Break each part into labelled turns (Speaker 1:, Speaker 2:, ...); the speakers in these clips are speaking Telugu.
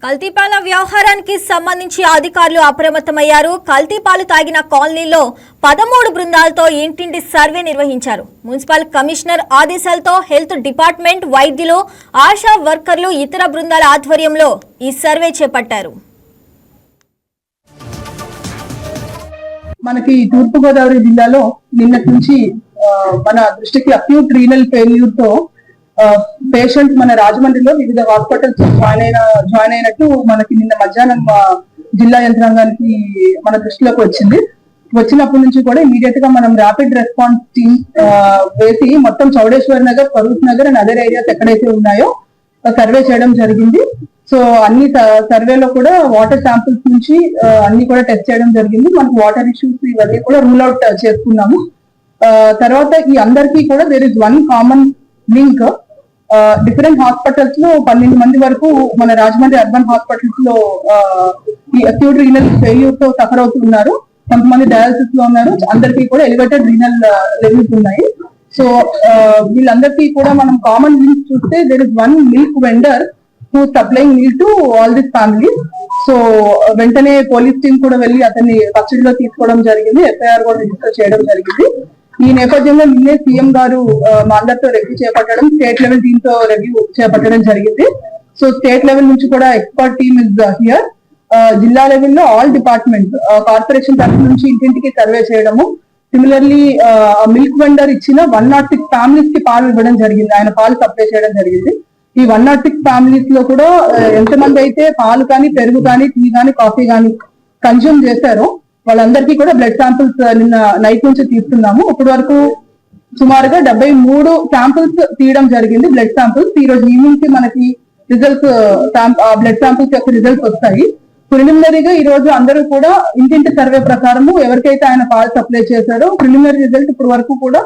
Speaker 1: కల్తీపాల వ్యవహారానికి సంబంధించి అధికారులు అప్రమత్తమయ్యారు. కల్తీపాలు తాగిన కాలనీలో 13 బృందాలతో ఇంటింటి సర్వే నిర్వహించారు. మున్సిపల్ కమిషనర్ ఆదేశాలతో హెల్త్ డిపార్ట్మెంట్, వైద్యులు, ఆశా వర్కర్లు, ఇతర బృందాల ఆధ్వర్యంలో ఈ సర్వే చేపట్టారు.
Speaker 2: మనకి తూర్పుగోదావరి జిల్లాలో నిన్నటి నుంచి మన దృష్టికి అక్యూట్ రీనల్ ఫెయిల్యూర్ తో పేషెంట్ మన రాజమండ్రిలో వివిధ హాస్పిటల్స్ జాయిన్ అయినట్టు మనకి నిన్న మధ్యాహ్నం జిల్లా యంత్రాంగానికి మన దృష్టిలోకి వచ్చినప్పటి నుంచి కూడా ఇమీడియట్ గా మనం ర్యాపిడ్ రెస్పాన్స్ టీమ్ వేసి మొత్తం Chowdeshwar Nagar, Farooq Nagar and other areas ఎక్కడైతే ఉన్నాయో సర్వే చేయడం జరిగింది. సో అన్ని సర్వేలో కూడా వాటర్ శాంపిల్స్ నుంచి అన్ని కూడా టెస్ట్ చేయడం జరిగింది. మనకు వాటర్ ఇష్యూస్ ఇవన్నీ కూడా రూల్ అవుట్ చేసుకున్నాము. తర్వాత ఈ అందరికీ కూడా there is one common link. Different hospitals లో 12 మంది వరకు మన రాజమండ్రి అర్బన్ హాస్పిటల్స్ లో ఈ అక్యూట్ రీనల్ ఫెయిల్యూర్ తో సఫర్ అవుతున్నారు. కొంతమంది డయాలసిస్ లో ఉన్నారు. అందరికీ కూడా ఎలివేటెడ్ రీనల్ లెవెల్స్ ఉన్నాయి. సో వీళ్ళందరికీ కూడా మనం కామన్ లింక్ చూస్తే there is one milk vendor who supplying milk to all this family. So వెంటనే పోలీస్ టీం కూడా వెళ్ళి అతన్ని కస్టడీలో తీసుకోవడం జరిగింది. ఎఫ్ఐఆర్ కూడా రిజిస్టర్ చేయడం జరిగింది. ఈ నేపథ్యంలో నిన్నే సీఎం గారు మా అందరితో రివ్యూ చేపట్టడం, స్టేట్ లెవెల్ టీమ్ తో రివ్యూ చేపట్టడం జరిగింది. సో స్టేట్ లెవెల్ నుంచి కూడా ఎక్స్పర్ట్ టీమ్ ఇస్ హియర్. జిల్లా లెవెల్లో ఆల్ డిపార్ట్మెంట్స్, కార్పొరేషన్ తరఫు నుంచి ఇంటింటికి సర్వే చేయడము. సిమిలర్లీ మిల్క్ వెండర్ ఇచ్చిన 106 ఫ్యామిలీస్ కి పాలు ఇవ్వడం జరిగింది. ఆయన పాలు సప్లై చేయడం జరిగింది. ఈ 106 ఫ్యామిలీస్ లో కూడా ఎంతమంది అయితే పాలు కానీ, పెరుగు కానీ, టీ కానీ, కాఫీ కానీ కన్జ్యూమ్ చేశారో వాళ్ళందరికీ కూడా బ్లడ్ శాంపిల్స్ నిన్న నైట్ నుంచి తీస్తున్నాము. ఇప్పటి వరకు సుమారుగా 73 శాంపిల్స్ తీయడం జరిగింది, బ్లడ్ శాంపిల్స్. ఈ రోజు ఈవినింగ్ కి మనకి రిజల్ట్స్, బ్లడ్ శాంపిల్స్ యొక్క రిజల్ట్స్ వస్తాయి. ప్రిలిమినరీగా ఈ రోజు అందరూ కూడా ఇంటింటి సర్వే ప్రకారము ఎవరికైతే ఆయన పాలు సప్లై చేశారో ప్రిలిమినరీ రిజల్ట్ ఇప్పటి వరకు కూడా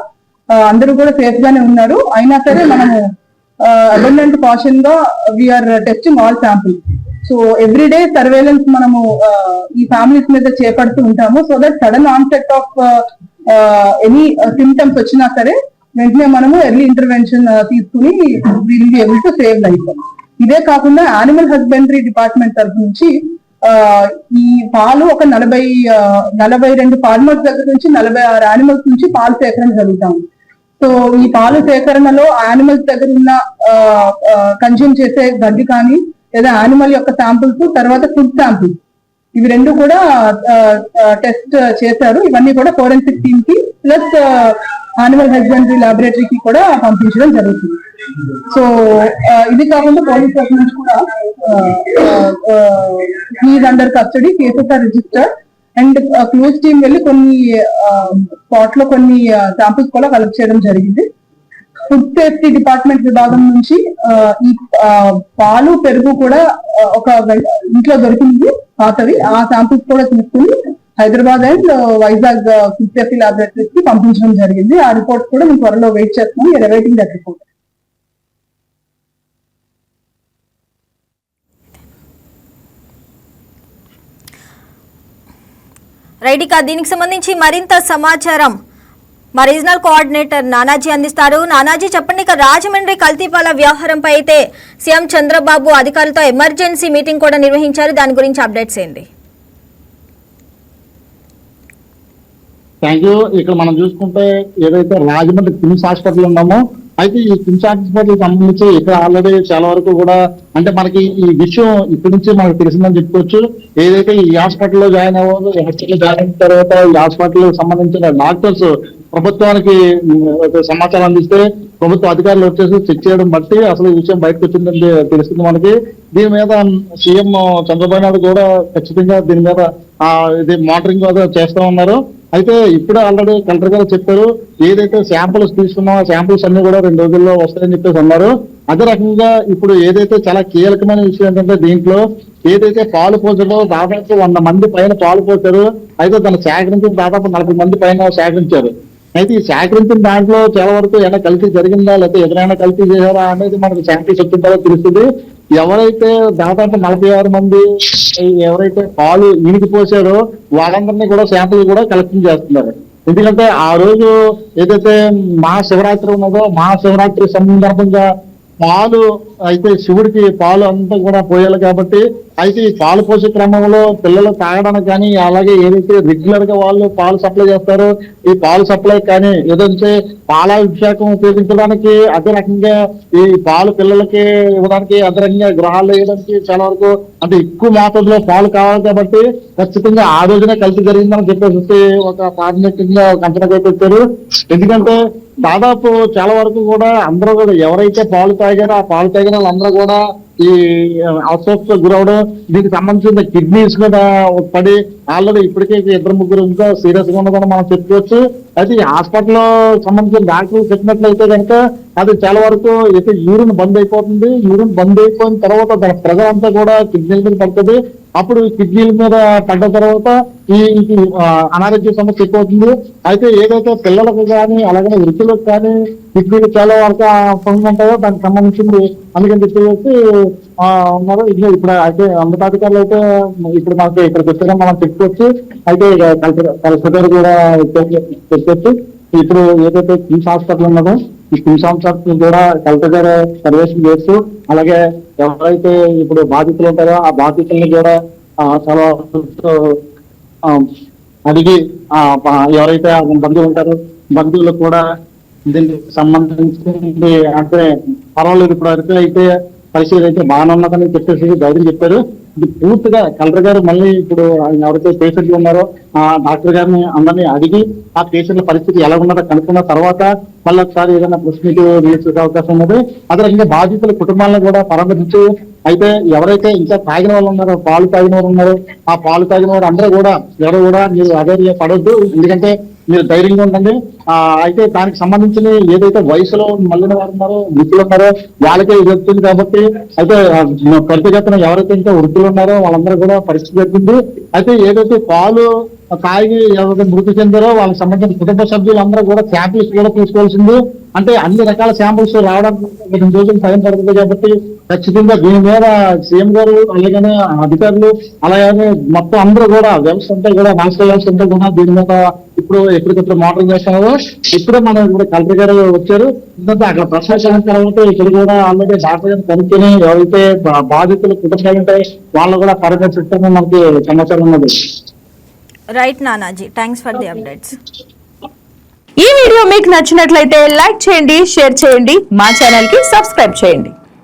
Speaker 2: అందరూ కూడా సేఫ్ గానే ఉన్నారు. అయినా సరే మనము అబండెంట్ కాషన్ గా we are testing all samples. So everyday surveillance మనము ఈ ఫ్యామిలీస్ మీద చేపడుతూ ఉంటాము. So that sudden onset of any symptoms వచ్చినా సరే వెంటనే మనము ఎర్లీ ఇంటర్వెన్షన్ తీసుకుని will be able to save life. ఇదే కాకుండా యానిమల్ హస్బెండరీ డిపార్ట్మెంట్ తరఫు నుంచి ఈ పాలు ఒక 42 ఫార్మర్స్ దగ్గర నుంచి 46 యానిమల్స్ నుంచి పాలు సేకరణ జరుగుతాము. సో ఈ పాలు సేకరణలో యానిమల్స్ దగ్గర ఉన్న కన్జ్యూమ్ చేసే గడ్డి కానీ లేదా యానిమల్ యొక్క శాంపుల్స్, తర్వాత ఫుడ్ శాంపుల్స్, ఇవి రెండు కూడా టెస్ట్ చేశారు. ఇవన్నీ కూడా ఫోరెన్సిక్ టీమ్ కి ప్లస్ యానిమల్ హస్బెండరీ ల్యాబొరేటరీకి కూడా పంపించడం జరుగుతుంది. సో ఇది కాకుండా పోలీస్ తరఫు నుంచి కూడా he's under custody, cases are register and close team వెళ్ళి కొన్ని స్పాట్ లో కొన్ని శాంపుల్స్ కూడా కలెక్ట్ చేయడం జరిగింది. ఫుడ్ సేఫ్టీ డిపార్ట్మెంట్ విభాగం నుంచి ఈ పాలు, పెరుగు కూడా ఒక ఇంట్లో దొరికింది పాతవి, ఆ శాంపుల్స్ కూడా తీసుకుని Hyderabad and Vizag food safety laboratories కి పంపించడం జరిగింది. ఆ రిపోర్ట్ కూడా మేము త్వరలో వెయిట్ చేస్తున్నాం. Waiting that report.
Speaker 1: రైట్, ఇక దీనికి సంబంధించి మరింత సమాచారం మా రీజనల్ కోఆర్డినేటర్ నానాజీ అందిస్తారు. నానాజీ చెప్పండి, ఇక రాజమండ్రి కల్తీపాల వ్యవహారంపై అయితే సీఎం చంద్రబాబు అధికారులతో ఎమర్జెన్సీ మీటింగ్ కూడా నిర్వహించారు. దాని గురించి అప్డేట్స్ ఏంటి?
Speaker 3: Thank you. ఇక్కడ మనం చూసుకుంటే ఏదైతే రాజమండ్రి కిమ్స్ హాస్పిటల్ ఉన్నామో, అయితే ఈ కిమ్స్ హాస్పిటల్ సంబంధించి ఇక్కడ ఆల్రెడీ చాలా వరకు కూడా అంటే మనకి ఈ విషయం ఇప్పటి నుంచి మనకు తెలిసిందని చెప్పుకోవచ్చు. ఏదైతే ఈ హాస్పిటల్లో జాయిన్ అవ్వదు, హాస్పిటల్ జాయిన్ అయిన తర్వాత ఈ హాస్పిటల్ సంబంధించిన డాక్టర్స్ ప్రభుత్వానికి సమాచారం అందిస్తే ప్రభుత్వ అధికారులు వచ్చేసి చెక్ చేయడం బట్టి అసలు ఈ విషయం బయటకు వచ్చిందని తెలుస్తుంది మనకి. దీని మీద సీఎం చంద్రబాబు నాయుడు కూడా ఖచ్చితంగా దీని మీద ఇది మానిటరింగ్ చేస్తా ఉన్నారు. అయితే ఇప్పుడు ఆల్రెడీ కలెక్టర్ గారు చెప్పారు, ఏదైతే శాంపుల్స్ తీసుకున్నామో శాంపుల్స్ అన్ని కూడా 2 రోజుల్లో వస్తాయని చెప్పేసి అన్నారు. అదే రకంగా ఇప్పుడు ఏదైతే చాలా కీలకమైన విషయం ఏంటంటే దీంట్లో ఏదైతే పాలు పోసారో దాదాపు 100 మంది పైన పాలు పోసారు. అయితే దాన్ని సేకరించిన దాదాపు 40 మంది పైన సేకరించారు. అయితే ఈ సేకరించిన దాంట్లో చాలా వరకు ఏమైనా కల్తీ జరిగిందా లేకపోతే ఎదురైనా కల్తీ చేశారా అనేది మనకు శాంపిల్స్ వచ్చిన తెలుస్తుంది. ఎవరైతే దాదాపు 46 మంది ఎవరైతే పాలు ఈనికి పోసారో వాళ్ళందరినీ కూడా శాంపిల్ కూడా కలెక్షన్ చేస్తున్నారు. ఎందుకంటే ఆ రోజు ఏదైతే మహాశివరాత్రి ఉన్నదో మహాశివరాత్రి సందర్భంగా పాలు అయితే శివుడికి పాలు అంతా కూడా పోయాలి కాబట్టి అయితే ఈ పాలు పోసే క్రమంలో పిల్లలు తాగడానికి కానీ అలాగే ఏదైతే రెగ్యులర్ గా వాళ్ళు పాలు సప్లై చేస్తారో ఈ పాలు సప్లై కానీ ఏదంటే పాలాభిషేకం ఉపయోగించడానికి అదే రకంగా ఈ పాలు పిల్లలకి ఇవ్వడానికి అదే రకంగా గృహాల్లో వేయడానికి చాలా వరకు అంటే ఎక్కువ మోతాదులో పాలు కావాలి కాబట్టి ఖచ్చితంగా ఆ రోజునే కలిసి జరిగిందని చెప్పేసి ఒక ప్రాథమికంగా ఒక అంచనా పెట్టారు. ఎందుకంటే దాదాపు చాలా వరకు కూడా అందరూ కూడా ఎవరైతే పాలు తాగారో ఆ పాలు తాగిన వాళ్ళందరూ కూడా ఈ అస్వస్థ గురవడం దీనికి సంబంధించిన కిడ్నీస్ మీద పడి ఆల్రెడీ ఇప్పటికే 2-3 ఇంకా సీరియస్ గా ఉన్నదని మనం చెప్పుకోవచ్చు. అయితే ఈ హాస్పిటల్లో సంబంధించిన డాక్టర్లు చెప్పినట్లయితే కనుక అది చాలా వరకు అయితే యూరిన్ బంద్ అయిపోతుంది. యూరిన్ బంద్ అయిపోయిన తర్వాత దాని ప్రజలంతా కూడా కిడ్నీల మీద పడుతుంది. అప్పుడు కిడ్నీల మీద పడ్డ తర్వాత ఈ అనారోగ్య సమస్య ఎక్కువ అవుతుంది. అయితే ఏదైతే పిల్లలకు కానీ అలాగే వృద్ధులకు కానీ కిడ్నీలు చాలా వరకు పనులు ఉంటాయో దానికి సంబంధించింది అందుకని చెప్పేసి ఉన్నారు. ఇప్పుడు అయితే ఉన్నతాధికారులు అయితే ఇప్పుడు మనకి ఇక్కడికి వచ్చారో మనం చెప్పుకోవచ్చు. అయితే కలెక్టర్ కూడా చెప్పుకోవచ్చు. ఇప్పుడు ఏదైతే కిమ్స్ హాస్పిటల్ ఉన్నదో ఈ కిమ్స్ హాస్పిటల్ కూడా కలెక్టర్ గారు పర్యవేక్షణ చేస్తూ అలాగే ఎవరైతే ఇప్పుడు బాధితులు ఉంటారో ఆ బాధితుల్ని కూడా చాలా అడిగి ఎవరైతే బంధువులు ఉంటారో బంధువులకు కూడా దీనికి సంబంధించి అంటే పర్వాలేదు ఇప్పుడు వరకు అయితే పరిస్థితి అయితే బాగానే ఉన్నదని చెప్పేసి ధైర్యం చెప్పారు. ఇది పూర్తిగా కలెక్టర్ గారు మళ్ళీ ఇప్పుడు ఎవరైతే పేషెంట్లు ఉన్నారో ఆ డాక్టర్ గారిని అందరినీ అడిగి ఆ పేషెంట్ల పరిస్థితి ఎలా ఉన్నదో కనుక్కున్న తర్వాత మళ్ళీ ఒకసారి ఏదైనా ప్రశ్నకు నిలిచే అవకాశం ఉన్నది. అదే రకంగా బాధితుల కుటుంబాలను కూడా పరామర్శించి అయితే ఎవరైతే ఇంకా తాగిన వాళ్ళు ఉన్నారో పాలు తాగిన వారు ఉన్నారో ఆ పాలు తాగిన వారు అందరూ కూడా ఎవరు కూడా మీరు అధైర్య పడొద్దు, ఎందుకంటే మీరు ధైర్యంగా ఉండండి. అయితే దానికి సంబంధించిన ఏదైతే వయసులో మళ్ళిన వారు ఉన్నారో వృద్ధులు ఉన్నారో వాళ్ళకే ఇది వచ్చింది కాబట్టి అయితే పరిచయతన ఎవరైతే ఇంకా వృద్ధులు ఉన్నారో వాళ్ళందరూ కూడా పరిస్థితి జరిగింది. అయితే ఏదైతే పాలు తాగి ఎవరైతే మృతి చెందారో వాళ్ళకి సంబంధించిన కుటుంబ సభ్యులందరూ కూడా శాంపిల్స్ కూడా తీసుకోవాల్సింది. అంటే అన్ని రకాల శాంపిల్స్ రావడానికి 2 రోజులు టైం పడుతుంది కాబట్టి ఖచ్చితంగా దీని మీద సీఎం గారు అలాగనే అధికారులు అలాగే మొత్తం అందరూ కూడా వ్యవస్థ అంతా కూడా రాష్ట్ర వ్యవస్థ అంతా కూడా దీని మీద ఇప్పుడు ఎప్పటికప్పుడు మోడల్ చేస్తామో ఇప్పుడే మనం ఇప్పుడు కలెక్టర్ గారు వచ్చారు. ఎందుకంటే అక్కడ ప్రశ్న తర్వాత ఇక్కడ కూడా ఆల్రెడీ డాక్టర్ గారు కనుక్కొని ఎవరైతే బాధితులు కుటుంబాలు ఉంటాయి వాళ్ళు కూడా పర్యవేక్షిస్తామని మనకి సమాచారం ఉన్నది.
Speaker 1: Right Nanaji, thanks for the updates.
Speaker 4: ఈ వీడియో మీకు నచ్చినట్లయితే లైక్ చేయండి, షేర్ చేయండి, మా ఛానల్ కి సబ్స్క్రైబ్ చేయండి.